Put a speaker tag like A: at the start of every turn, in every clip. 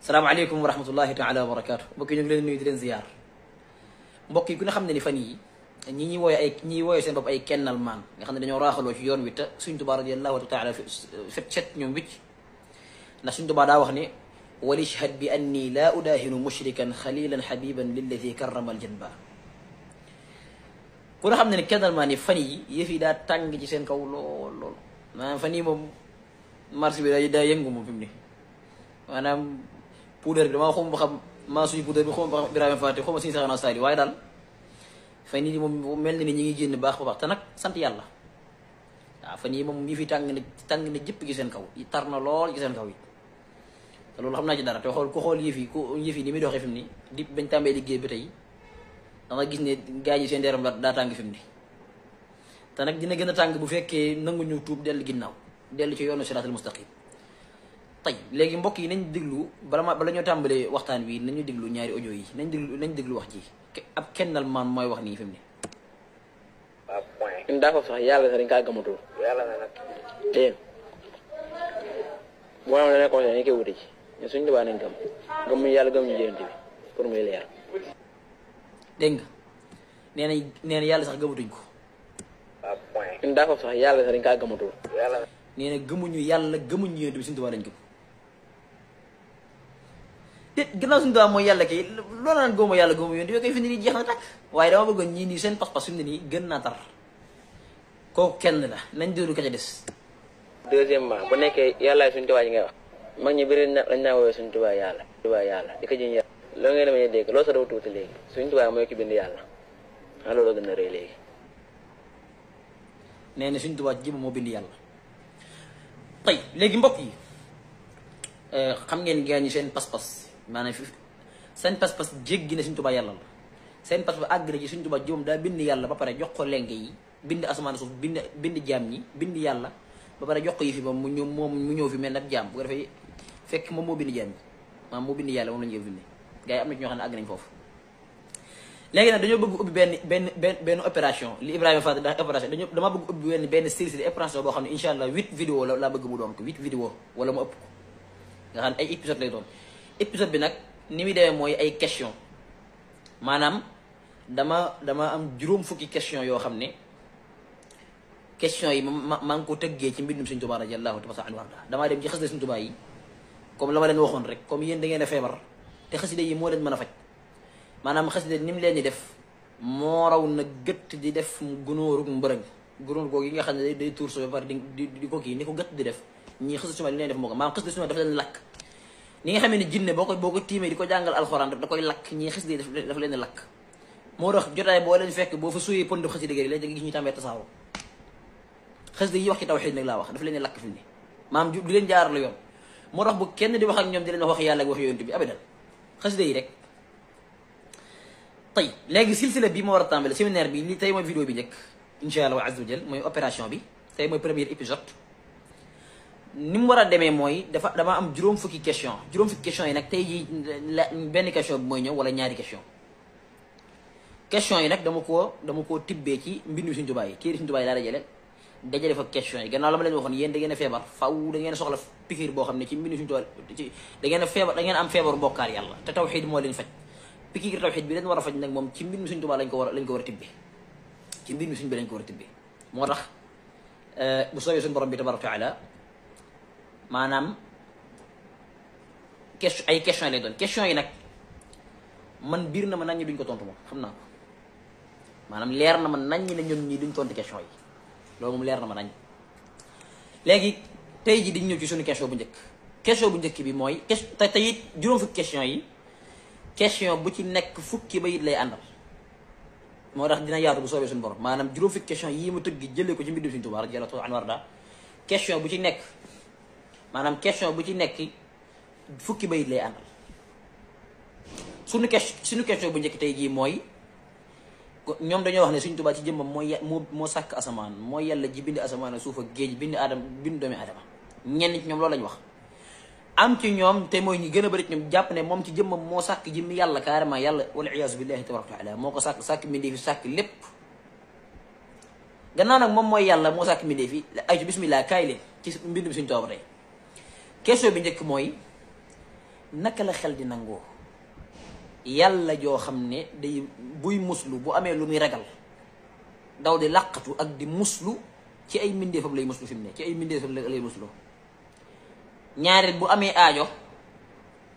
A: salaamaaleykum wa rahmatullahi taala wa barakaatu mbokk yi ñu ngi leen nuyu di leen ziyaar mbokk yi ku ne xam ne ni fan yi ñi ñuy wooye seen bopp ay kennal maan nga xam ne dañoo raaxaloo ci yoon wi te Sëriñ Tuubaa radiyallahu taala set ñoom wicc ndax Sëriñ Tuubaa daa wax ne walishhad bi anni laa udaahinu mushrikan xalilan xabiban lilladi karrama aljanba ku ne xam ne ni kennal maan yi fan yi yëf yi daa tàng ci seen kaw lool lool maanaam fan yi moom marché bi daa yëngu moom fi mu ne maanaam puudar bi damaa xawma ba xam maa suñu puudar bi xawma ba xam Ibrahima Fati xawma suñu saxanaa sali waaye daal fan yii moom mel na ni ñi ngi génn baax ba baax te nag sant yàlla waaw fan yii moom yi fi tàng na jëpp gi seen kaw yi tar na lool ci seen kaw yi te loolu xam naa ci dara te xool ku xool yëf yi ni muy doxee fi mu ni di bañ tàmbee liggéey ba tey da nga gis ne gaa ñi seen deram daa tàng fi mu ni te nag dina gën a tàng bu fekkee nangu ñu tuub dellu ginnaaw dellu ci yoonu siraatal mustaqim tey léegi mbokk yi nañ déglu bala ñoo tàmbalee waxtaan wi nañu déglu ñaari audio yi nañ déglu wax ji ab kennal maan mooy wax nii fi mu ne.
B: waaw point. ñun daa foofu sax yàlla sax dañ kaa gëmatul. yàlla na nag. dégg nga boo xam ne dañoo conseillé dañu koy wuti ci ñun suñu tubaab nañ gëm yàlla gëm ñu jënd bi pour muy leer.
A: dégg nga nee na yàlla sax gëmatuñ ko.
B: waaw point. ñun daa foofu sax yàlla sax dañ kaa gëmatul. yàlla na.
A: nee na gëmuñu yàlla gëmuñu yéen bi suñu tubaab lañ gëm. te gannaaw suñu tubaab mooy yàlla kay loolu naan góobo yàlla góobo yoon yoo koy fi ne nii jeex na tàkk waaye dama bëggoon ñii nii seen pas-pas fi mu ne nii gën naa tar kooku kenn la nañ déglu ka ca des.
B: deuxièmement bu nekkee yàllaay suñu tubaab yi ngay wax mag ñi bëri na lañ naa woowee suñu tubaab yàlla. tubaab yàlla di ko jiñ yàlla. loolu ngay demee dégg loolu sax dafa tuuti léegi suñu tubaab mooy ki bind yàlla ah loolu gën a rëy léegi.
A: nee na suñu tubaab ji moo bind yàlla tey léegi mbokk yi xam ngeen gaa ñi seen pas-pas. maanaam fi seen pas-pas jéggi na Sëriñ Tuubaa yàlla la seen pas-pas àgg na ci Sëriñ Tuubaa jomam daa bind yàlla ba pare jox ko lenge yi bind asamaan suuf bind jaam ñi bind yàlla ba pare jox ko yi fi moom mu ñëw fi mel nag jaam bu ko defee fekk moom moo bind jaam ñi maanaam moo bind yàlla moom la ñu bind gars yi am na ci ñoo xam ne àgg nañ foofu léegi nag dañoo bëgg ubbi benn opération li Ibrahima Fall daa opération dama bëgg ubbi benn silsile opération boo xam ne incha allah 8 vidéo la laa bëgg mu doon ko 8 vidéo wala mu ëpp ko nga xam ne ay épisode lay doon épisode bi nag ni muy demee mooy ay question maanaam dama am juróom fukki question yoo xam ne question yi maa ngi ko tëggee ci mbindum Sëriñ Tuubaa radiyallaahu taala anhu warda damaa dem ci xasida Sëriñ Tuubaa yi comme la ma leen waxoon rek comme yéen da ngeen a feebar te xasida yi moo leen mën a faj maanaam xasida ni mu leen di def moo raw na gëtt di def gunóorug mbërëng gunóor googu yi nga xam ne day tuur so ba pare di ko kii ni ko gëtt di def ñii xasida Sëriñ Tuubaa li leen def moo ko maanaam xasida Sëriñ Tuubaa dafa leen lakk ni nga xamee ne jinne boo ko tiimee di ko jàngal alxuraan da koy lakk ñii xasida yi dafa leen lakk moo tax jotaay boo leen fekk boo fa suyee pënd xasida gi léegi gis ñu tàmbee tasaaroo xasida yi wax ci tawxiid nag laa wax dafa leen lakk fi mu ne maam di leen jaar la yoon moo tax bu kenn di wax ak ñoom di leen wax yàlla ak wax yonent bi abadan xasida yi rek tey léegi silsila bi ma war a tàmbale séminaire bi li tey mooy vidéo bi njëkk insha allah azza wa jal mooy opération bi tey mooy premier épisode ni mu war a demee mooy dama am juróom fukki question yi nag tey ji benn question bi mooy ñëw wala ñaari question yi nag dama koo tibbee ci mbindu Sëriñ Tuubaa yi kii Sëriñ Tuubaa yi laa dajale fa question yi gannaaw la ma leen waxoon yéen da ngeen a feebar faw da ngeen a soxla pikiir boo xam ne ci mbindu Sëriñ Tuubaa ci da ngeen am feebaru mbokkaar yàlla te tawxiid moo leen faj pikiir tawxiid bi leen war a faj nag moom ci mbindu Sëriñ Tuubaa lañ ko war a tibbee ci mbindu Sëriñ bi lañ ko war a tibbee moo tax bu soobee suñu borom bi tabaaraka wa taala maanaam ay question lay doon question yi nag man biir na ma nañ ñi duñ ko tontu moom xam naa ko maanaam leer na ma nañ ñi ne ñoom ñii duñ tontu question yi loolu moom leer na ma nañ léegi tey ji diñ ñëw ci suñu question bu njëkk bi mooy te tey it juróom fukki question yi question bu ci nekk fukki bayit lay àndal moo tax dina yaatu bu soobee suñu borom maanaam juróom fukki question yii ma tëgg jëlee ko ci mbindum Sëriñ Tuubaa radiyallaahu anhu warda question bu ci nekk fukki bayit lay àndal suñu question bu njëkk tey jii mooy ñoom dañoo wax ne Sëriñ Tuubaa ci jëmmam moo sàkk asamaan mooy yàlla ji bind asamaan ak suuf ak géej bind doomi aadama ñenn ci ñoom loolu lañ wax am ci ñoom te mooy ñi gën a bëri ci ñoom jàpp ne moom ci jëmmam moo sàkk jëmmi yàlla carrément yàlla wal iyaazu billahi tabaraka wa taala moo ko sàkk mbindee fi sàkk lépp gannaaw nag moom mooy yàlla moo sàkk mbindee fi ay ci bismillah kaay leen ci mbindum Sëriñ Tuubaa ba tey question bi njëkk mooy naka la xel di nangoo yàlla joo xam ne day buy muslu bu amee lu muy ragal daw di làqatu ak di muslu ci ay mbindeefam lay muslu fi mu ne ci ay mbindeefam lay muslu ñaareel bu amee aajo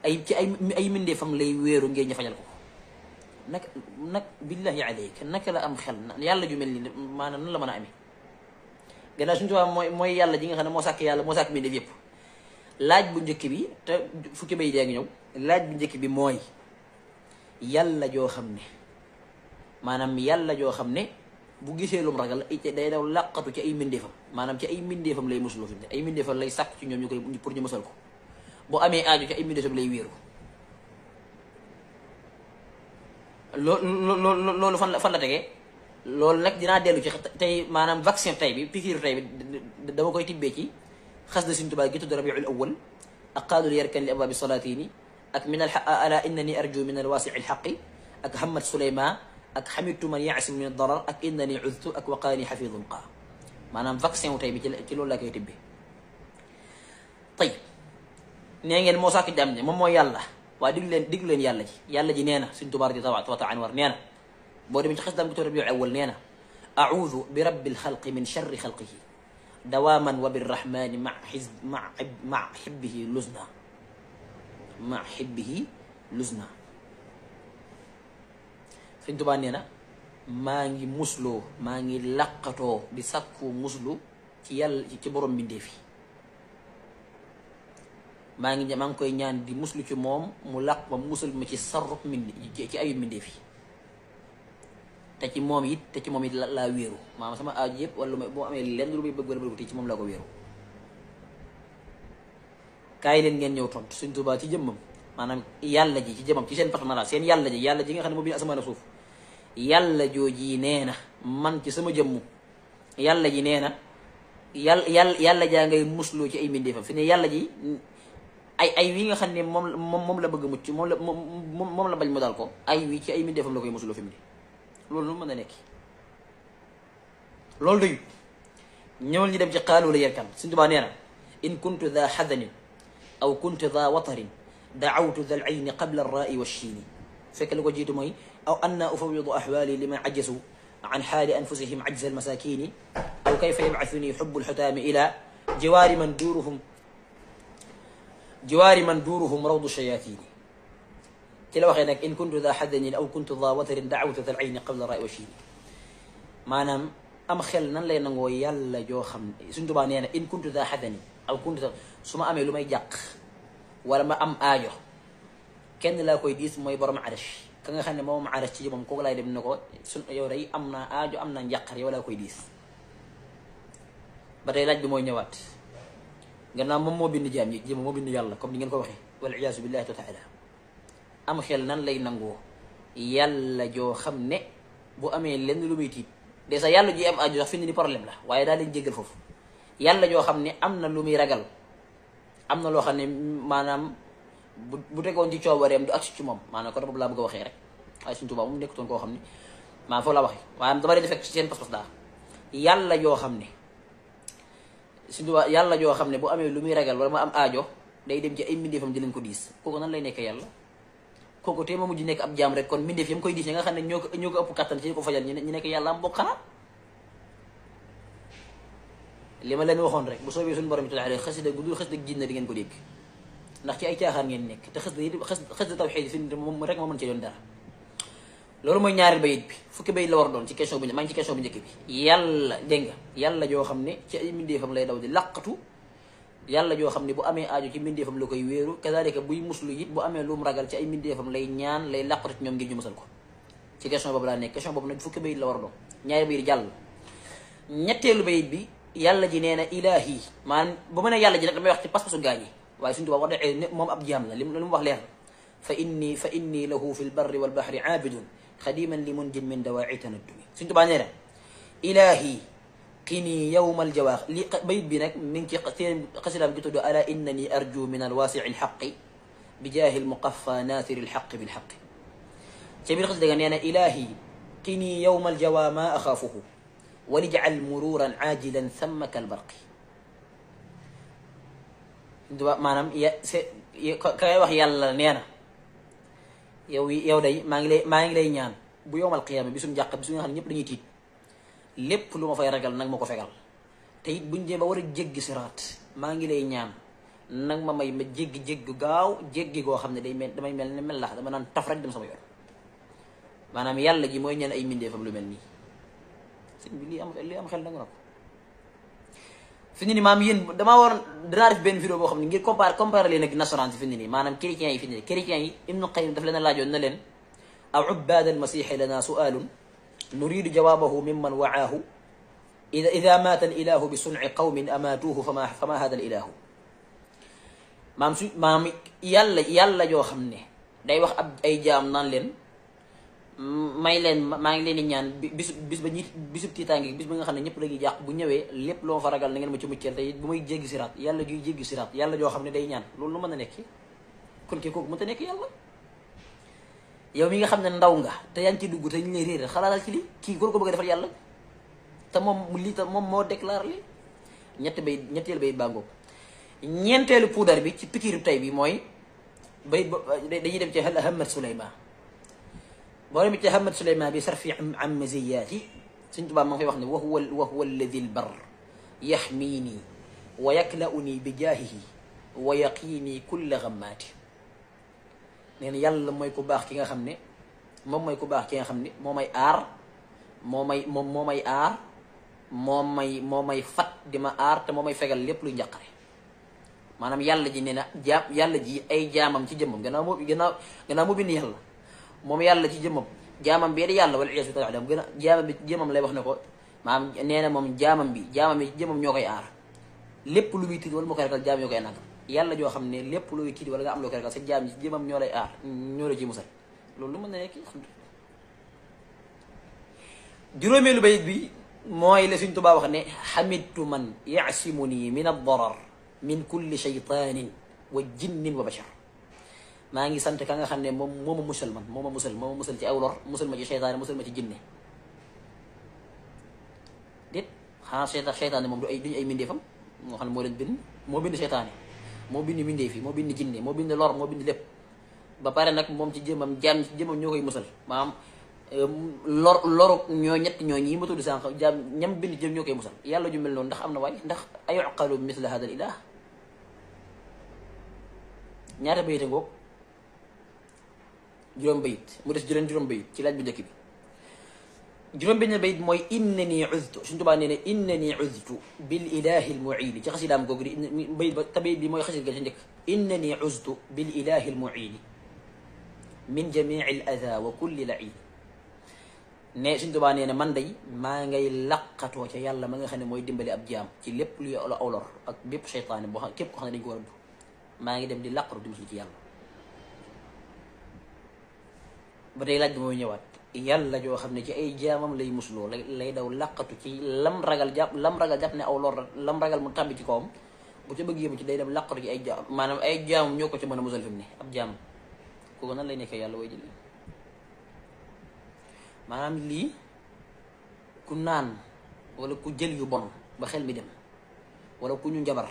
A: ay mbindeefam lay wéeru ngeen ñu fajal ko nag billahi alayka naka la am xel yàlla ju mel ni maanaam nan la mën a amee gannaaw suñu tubaab mooy yàlla ji nga xam ne moo sàkk yàlla moo sàkk mbindeef yëpp laaj bu njëkk bi te fukki bay dee ngi ñëw laaj bu njëkk bi mooy yàlla joo xam ne maanaam yàlla joo xam ne bu gisee lum ragal day daw làqatu ci ay mbindeefam maanaam ci ay mbindeefam lay musuloo fi mu ne ay mbindeefam lay sàkk ci ñoom ñu koy pour ñu musal ko bu amee aajo ci ay mbindeefam lay wéeru loolu fan la tegee loolu nag dinaa dellu ci tey maanaam vaccin tey bi piqûre tey bi dama koy tibbee ci xas na Sëriñ Tuubaa gi tudd Rabiul Awwal ak qaadul yarkan li abwaabi salaatini ak min ala innani arju min alwaasii alxaqi ak Hamad Suleyman ak xamitu man yaasim min darar ak innani udtu ak waqaani xafidun qaa maanaam vaccin wu tey bi ci loolu laa koy tibbee tey nee ngeen moo sàkk jàmm ne moom mooy yàlla waaye diglu leen yàlla ji nee na Sëriñ Tuubaa radiyallaahu taala anhu nee na boo demee ci xas daam gi tudd Rabiul Awwal nee na audu bi rabbil xalqi min charri xalqihi dawaaman wa birrahmani ma xibbihi luzna Sëriñ Tuubaa nee na maa ngi musloo maa ngi laqatoo di sàkku muslu ci yàlla ci borom mbindeef yi maa ngi koy ñaan di muslu ci moom mu laq ma musal ma ci sarru ci ayu mbindeef yi te ci moom it laa wéeru maanaam sama aaju yëpp wala boo amee lenn lu muy bëgg wala bëgg te ci moom laa ko wéeru kaay leen ngeen ñëw tontu Sëriñ Tuubaa ci jëmmam maanaam yàlla ji ci jëmmam ci seen partenariat seen yàlla ji nga xam ne moo bind asamaan ak suuf yàlla jooji nee na man ci sama jëmmu yàlla ji nee na yàlla jaa ngay musloo ci ay mbindeefam fi ne yàlla ji ay wi nga xam ne moom la bëgg mucc moom la bañ mu dal ko ay wi ci ay mbindeefam la koy musloo fi mu ne loolu lu mën a nekk loolu doyu ñëwal ñu dem ci xaalu la yerkan Sëriñ Tuubaa nee na in kuntu daa xadanin aw kuntu daa watarin daawtu dal ayni qabla arraai wa chiini fekk li ko jiitu mooy aw anna ufawidu ahwaali liman ajasu an xaali anfusihim ajza almasakini aw kayfa yabcasuni xubu alxutaami ila jiwaari man duuruhum rawdu shayaatini ci la waxee nag in kuntu daa xadanin aw kuntu daa watarin daawtu dal ayni qabla arraai wa chiini maanaam am xel nan lay nangoo yàlla joo xam ne Sëriñ Tuubaa nee na in kuntu daa xadanin aw kuntu su ma amee lu may jàq wala ma am aajo kenn laa koy diis mooy borom arash ka nga xam ne moom arash ci moom kooku laay dem ne ko yow day am naa aajo am naa njàqar yow laa koy diis ba tey laaj bi mooy ñëwaat gannaaw moom moo bind jaam yi moo bind yàlla comme ni ngeen ko waxee wal iyaazu billahi taala am xel nan lay nangoo yàlla joo xam ne bu amee lenn lu muy tiit de sax yàlla ji am aajo sax fi ni problème la waaye daal leen jéggal foofu yàlla joo xam ne am na lu muy ragal am na loo xam ne maanaam bu tegoon ci coobareem du agsi ci moom maanaam côté boobu laa bëgg a waxee rek waaye Sëriñ Tuubaa moom nekkutoon koo xam ne maanaam foofu laa waxee waaye dama leen di fekk ci seen pas-pas daa yàlla joo xam ne Sëriñ Tuubaa yàlla joo xam ne bu amee lu muy ragal wala mu am aajo day dem ci ay mbindeefam di leen ko diis kooku nan lay nekkee yàlla kooku te ma mujj nekk ab jaam rek kon mbindeef yam koy diis ñi nga xam ne ñoo ko ëpp kattan ci ko fajal ñu nekk yàlla am bokk xanaa li ma leen waxoon rek bu soobee suñu borom taala xasida gu dul xasida jinne di ngeen ko dégg ndax ci ay caaxaan ngeen nekk te xasida tawxiid fi moom rek moo mën ci doon dara loolu mooy ñaari bayit bi fukki bayit la war a doon ci question bu maa ngi ci question bu njëkk bi yàlla dégg nga yàlla joo xam ne ci ay mbindeefam lay daw di laqatu yàlla joo xam ne bu amee aajo ci mbindeefam la koy wéeru kazalika buy muslu it bu amee lu mu ragal ci ay mbindeefam lay ñaan lay laqatu ci ñoom ngir ñu musal ko ci question boobu laa nekk question boobu nag fukki bayit la war a doon ñaari bayit jàll ñetteelu bayit bi yàlla ji nee na ilaahi maanaam bu ma ne yàlla ji nag damay wax ci pas-pasu gaañ yi waaye Sëriñ Tuubaa wax dëgg moom ab jaam la li mu wax leer fa inni lahu fi lbarri walbahri aabidun xadiman li munjin min dawaaci tanaddumi Sëriñ Tuubaa nee na ilaahi qini yawma aljawaax li bayit bi nag mi ngi ci xasidaam gi tudd ala innani arju min alwaasici alxaqi bi jaahi almuqaffa naasiri alxaqi bilxaqi ca biir xasida ga nee na ilaahi qini yawma aljawaa ma axaafuhu walijcal muruuran caajilan samma kalbarqi maanaam kay wax yàlla nee na yow day maa ngi lay ñaan bu yowmal qiyaama bisum jàq bisu nga xam ne ñëpp dañuy tiit lépp lu ma fay ragal nag ma ko fegal te it buñ jee ba war a jéggi siraat maa ngi lay ñaan nag ma may ma jéggi gaaw jéggi goo xam ne damay mel ne mel la dama naan taf rek dem sama yoon maanaam yàlla ji mooy ñaan ay mbindeefam lu mel nii sëñ bi lii am xel nangu na ko fi ni maam yéen danaa def benn vidéo boo xam ne ngir comparer leen ak nasaraan si fi ni maanaam chrétiens yi fi ni chrétiens yi Ibnu Qayyim daf leen a laajoon na leen aw ubbaad almasiixi lana su'aalun nuriidu jawaabahu mimman wa'aahu ida maata al ilahu bi sunci qawmin amaatuuhu fama hada al ilahu maam yàlla joo xam ne day wax ay jaam naan leen maa ngi leen di ñaan bisub tiitaange bis ba nga xam ne ñëpp dañuy jàq bu ñëwee lépp loo fa ragal na ngeen ma ci mucceel te it bu may jéggi siraat yàlla juy jéggi siraat yàlla joo xam ne day ñaan loolu lu mën a nekk kon kii kooku mënta nekk yàlla yow mi nga xam ne ndaw nga te yaa ngi ci dugg te ñu lay réeral xalaatal ci li kii ko bëgg a defal yàlla te moom moo déclaré li ñetteel bay bàngoog ñeenteelu puudar bi ci pikiru tay bi mooy dañuy dem ci Hamad Suleyman boo demee ci Hamad Suleyman bi sarfi an maziyaati Sëñ Tuubaa ma ngi fay wax ne wa huwa alladi lbar yaxmiini wa yaklauni bi jaahihi wa yaqiini kulla gammaati nee na yàlla mooy ku baax ki nga xam ne moom mooy ku baax ki nga xam ne moo may aar moo may fat di ma aar te moo may fegal lépp luy njaqare maanaam yàlla ji nee na yàlla ji ay jaamam ci jëmmam gannaaw moo bind yàlla moom yàlla ci jëmmam jaamam bee di yàlla wala iyaasu taala jaamam bi ci jëmmam lay wax ne ko maanaam nee na moom jaamam bi ci jëmmam ñoo koy aar lépp lu muy tiit wala moo koy ragal jaam ñoo koy nag yàlla joo xam ne lépp luy tiit wala nga am loo koy ragal sa jaam ci jëmmam ñoo lay aar ñoo la ci musal loolu lu mën na nekk juróomeelu bayit bi mooy la Sëñ Tuubaa wax ne xamidtu man yasimuni min ad-darar min kulli shaytanin wa jinnin wa bashar maa ngi sant ka nga xam ne moom moo ma musal ci aw lor musal ma ci seytaane musal ma ci jinne déet xanaa seytaane moom duñu ay mindeefam moo xam ne moo leen bind moo bind seytaane moo bind mindeef yi moo bind jinne moo bind lor moo bind lépp ba pare nag moom ci jëmmam jaam ci jëmmam ñoo koy musal maanaam loru ñoo ñii ma tudd sànq jaam ñam bind jëm ñoo koy musal yàlla ju mel noonu ndax am na waay ndax ayuqalu misla hada al ilah ñaata bayite ngoog juróom bayit mu des juróom bayit ci laaj bu njëkk bi juróom benn bayit mooy innani uztu Sëñ Tuubaa nee ne innani uztu bil ilahi al mu'ini ci xasidaam googu di bayit ba te bayit bi mooy xasid ga ci njëkk innani uztu bil ilahi al mu'ini min jamii al adha wa kulli la'in ne Sëñ Tuubaa nee ne man day maa ngay laqatoo ca yàlla ma nga xam ne mooy dimbali ab jaam ci lépp luy aw lor ak bépp seytaane boo xam képp ko xam ne dañu ko war a dugg maa ngi dem di laqatu di muslu ci yàlla ba tey laaj bi mooy ñëwaat yàlla joo xam ne ci ay jaamam lay musloo lay daw laqatu ci lam ragal jàpp ne aw lor lam ragal mu tàbbi ci kawam bu ca bëgg yëmu ci day dem laqatu ci ay jaam maanaam ay jaamam ñoo ko ci mën a musal fi mu ne ab jaam kooku nan lay nekkee yàlla way jël maanaam lii ku naan wala ku jël yu bon ba xel mi dem wala ku ñu njabar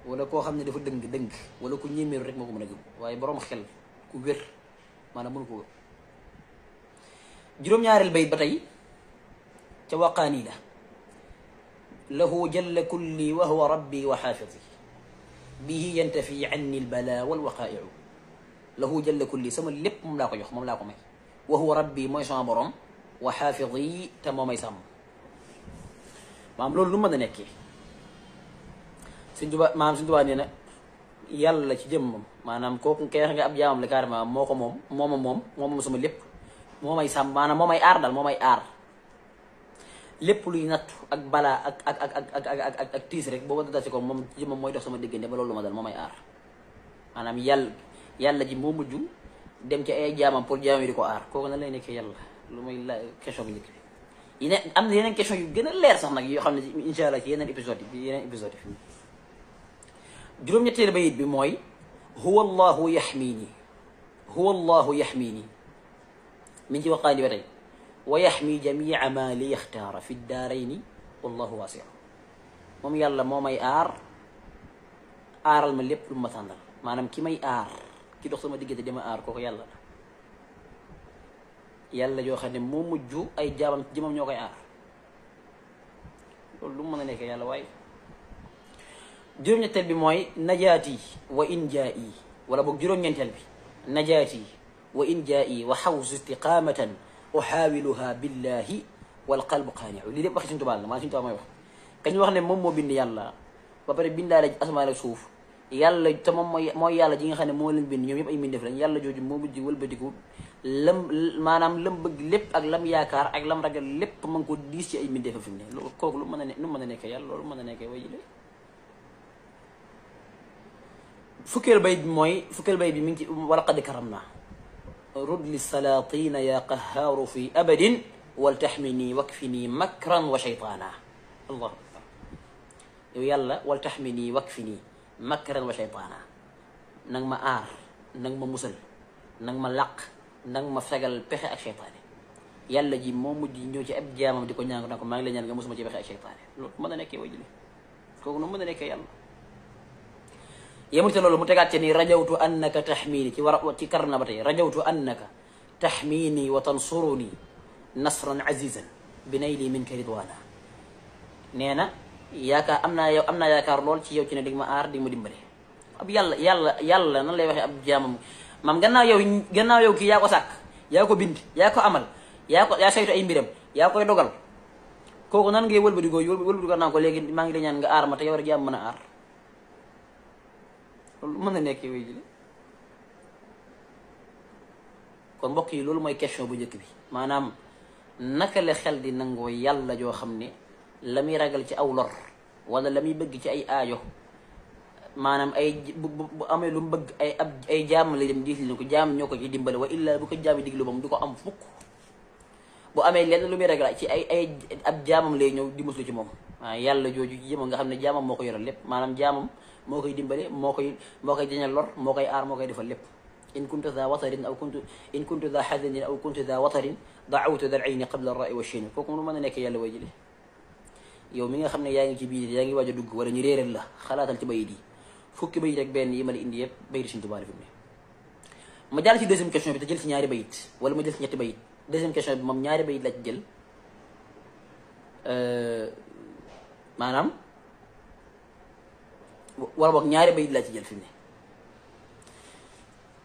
A: wala koo xam ne dafa dëng wala ku ñéeméeru rek moo ko mën a gëm waaye boroom xel ku wér maanaam mënu ko gëm juróom-ñaareel bayit ba tey ca waqaani la lahu jalla kulli wa huwa rabbi wa xaafidi bihi yantafi anni albala walwaqaa'iu lahu jalla kulli sama lépp moom laa ko jox moom laa ko may wa huwa rabbi mooy sama borom wa xaafidi te moo may sàmm maanaam loolu lu mën a nekkee Sëñ Tuubaa nee na yàlla ci jëmmam maanaam kooku kay wax nga ab jaamam la carrément moo ko moom sama lépp moo may sàmm maanaam moo may aar daal moo may aar lépp luy nattu ak balaa ak tiis rek booba dada si ko moom ci jëmmam mooy dox sama diggante ba loolu ma dal moo may aar maanaam yàlla ji moo mujj dem ci ay jaamam pour jaamam yi di ko aar kooku na lay nekkee yàlla lu may la question bi njëkk bi am na yeneen question yu gën a leer sax nag yoo xam ne incha allah ci yeneen épisode yi juróom-ñetteelu bayit bi mooy huwa allahu yaxmiini min ci waqaani ba tey wa yaxmi jamia ma li yaxtaara fi daarayni wallahu waasiu moom yàlla moo may aaral ma lépp lu ma tànnal maanaam ki may aar ki dox sama diggante dama aar kooku yàlla la yàlla joo xam ne moo mujj ay jaamam jëmam ñoo koy aar loolu lu mu mën a nekk yàlla waaye juróom-ñetteel bi mooy najaati wa in jaa'i wala boog juróom-ñeenteel bi najaati wa in jaa'i wa xawsu istiqamatan uxaawiluha billahi wal qalbu qaaniu lii lépp waxi Sëñ Tuubaa la maa Sëñ Tuubaa mooy wax kañ wax ne moom moo bind yàlla ba pare bindaale asamaan ak suuf yàlla te moom mooy yàlla ji nga xam ne moo leen bind ñoom yëpp ay mbindeef lañ yàlla jooju moo mujj wëlbatiku maanaam lam bëgg lépp ak lam yaakaar ak lam ragal lépp ma ngi ko diis ci ay mbindeef fi mu ne loolu kooku lu mën a ne lu mën a nekkee yàlla loolu mën a nekkee way jile fukkeel bay bi mi ngi ci wala qad karamna rud li salatina ya qahaaru fi abadin wal taxmini wakfini makran wa shaytaana allahu akbar yow yàlla wal taxmini wakfini makran wa shaytaana nang ma aar nang ma musal nang ma laq nang ma fegal pexe ak shaytaane yàlla ji moo mujj ñëw ci ab jaamam di ko ñaan na ko maa ngi lay ñaan nga musuma ci pexe ak shaytaane loolu mën a nekkee way jile kooku nu mën a nekkee yàlla yemul te loolu mu tegaat ci ni rajawtu annaka taxmini ci karna ba tey rajawtu annaka taxmini wa tansuruni nasran azizan bi nayli minka ridwana nee na yaakaar am naa yaakaar lool ci yow ci ne dig ma aar dig ma dimbale ab yàlla nan lay waxee ab jaamam maam gannaaw yow kii yaa ko sàkk yaa ko bind yaa ko amal yaa saytu ay mbiram yaa koy dogal kooku nan ngay wëlbati ko naan ko léegi maa ngi lay ñaan nga aar ma te yow rek yaa mën a aar loolu mën na nekk way jile kon mbokk yi loolu mooy question bu njëkk bi maanaam naka la xel di nangoo yàlla joo xam ne la muy ragal ci aw lor wala la muy bëgg ci ay aajo maanaam ay bu amee lu mu bëgg ay jaam la dem diis li ko jaam ñoo ko ci dimbale wa illa bu ko jaam yi diglu moom du ko am fukk bu amee lenn lu muy ragal ci ay ab jaamam lay ñëw di muslu ci moom waaw yàlla jooju jëma nga xam ne jaamam moo ko yoral lépp maanaam jaamam moo koy dimbale moo koy jañal lor moo koy aar moo koy defal lépp in kuntu daa watarin aw in kuntu daa xadanin aw kuntu daa watarin daawtu dal ayni qabla rai wa chine kooku lu mën a nekk yàlla way jële yow mi nga xam ne yaa ngi ci biir yaa ngi waaj a dugg wala ñu réeral la xalaatal ci bayit yi fukki bayit rek benn yi ma la indi yëpp bayit Sëñ Tuubaa fi mu ne ma jàll ci deuxième question bi te jël ci ñaari bayit wala ma jël ci ñetti bayit deuxième question bi moom ñaari bayit la ci jël maanaam wala boog ñaari bayit laa ci jël fi mu ne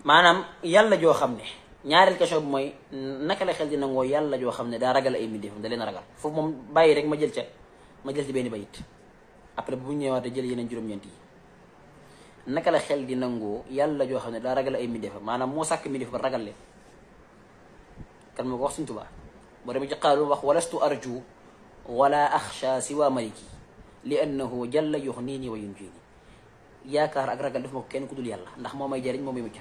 A: maanaam yàlla joo xam ne ñaareel question bi mooy naka la xel di nangoo yàlla joo xam ne daa ragal ay mbindeefam da leen a ragal foofu moom bàyyi rek ma jël ci benn bayit après bu ñu ñëwaatee jël yeneen juróom-ñeent yi naka la xel di nangoo yàlla joo xam ne daa ragal ay mbindeefam maanaam moo sàkk mbindeef ba ragal leen kan moo ko wax Sëñ Tuubaa boo demee ci xaalu wax walastu arju wala axsha siwa maliki li annahu jalla yuxniini wa yunjiini yaakaar ak ragal def ma ko kenn ku dul yàlla ndax moo may jariñ moo may mucc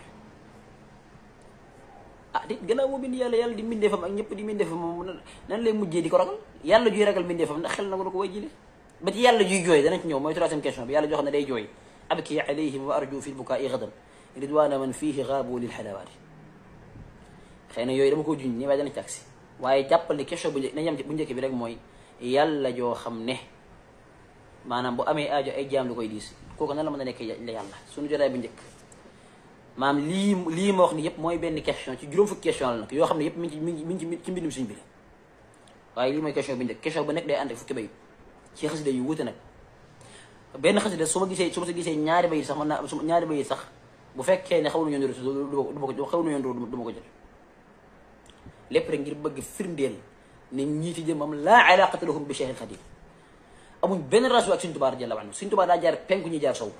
A: di gannaaw moo bind yàlla di mbindeefam ak ñëpp di mbindeefam moom nan lay mujjee di ko ragal yàlla juy ragal mbindeefam ndax xel na ko way jile ba ci yàlla juy jooy danañ ci ñëw mooy troisième question bi yàlla joo xam ne day jooy abki alayhim wa arju fi lbukaai gadan ridwana man fihi gaabu lil xalawaati xëy na yooyu dama ko juñ nii waaye dana ci agsi waaye jàppal ne question bu nañ yem bu njëkk bi rek mooy yàlla joo xam ne maanaam bu amee aajo ay jaam lu koy diis kooku nan la mën a nekk la yàlla suñu jotaay bu njëkk maam lii ma wax ni yëpp mooy benn question ci juróom fukki question la nag yoo xam ne yëpp mi ngi ci mbindum suñu bi waaye lii mooy question bu njëkk question bu nekk day ànd ak fukki bayit ci xasida yu wuute nag benn xasida su ma si gisee ñaari bayit sax mën naa ñaari bayit sax bu fekkee ne xaw nañu ndur du ma ko jël lépp rek ngir bëgg firndeel ne ñii ci jëm am laa alaqata lahum bi Cheikhul Khadim amuñ benn relation ak Sëñ Tuubaa radiyallaahu anhu Sëñ Tuubaa daa jaar penku ñuy jaar sow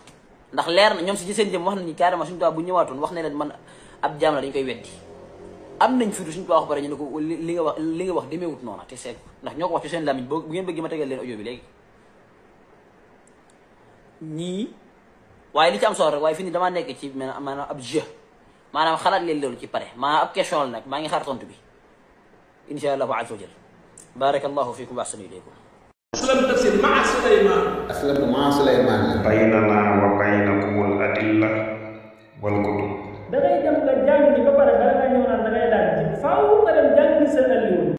A: ndax leer na ñoom si seen jëm wax nañu carrément Sëñ Tuubaa bu ñëwaatoon wax ne leen man ab jaam la dañ koy weddi am nañ fitu Sëñ Tuubaa wax bare ñu ne ko li nga wax demeewut noona te seet ndax ñoo ko wax ci seen làmmiñ bu ngeen bëgg ma tegal leen audio bi léegi ñii waaye li ci am solo rek waaye fi ni damaa nekk ci maanaam ab jeu maanaam xalaat leen loolu ci pare maanaam ab question la nag maa ngi xaar tontu bi insha allahu azza wa jal barakallahu fiikum wa ahsana ilaykum
C: أسلم تفسير مع سليمان
D: أسلمت مع سليمان
E: بيننا وبينكم الأدلة والكتب
C: da ngay dem nga jàng ba pare bala nga ñëw naan da ngay laaj faaw nga dem jàng sa alliwu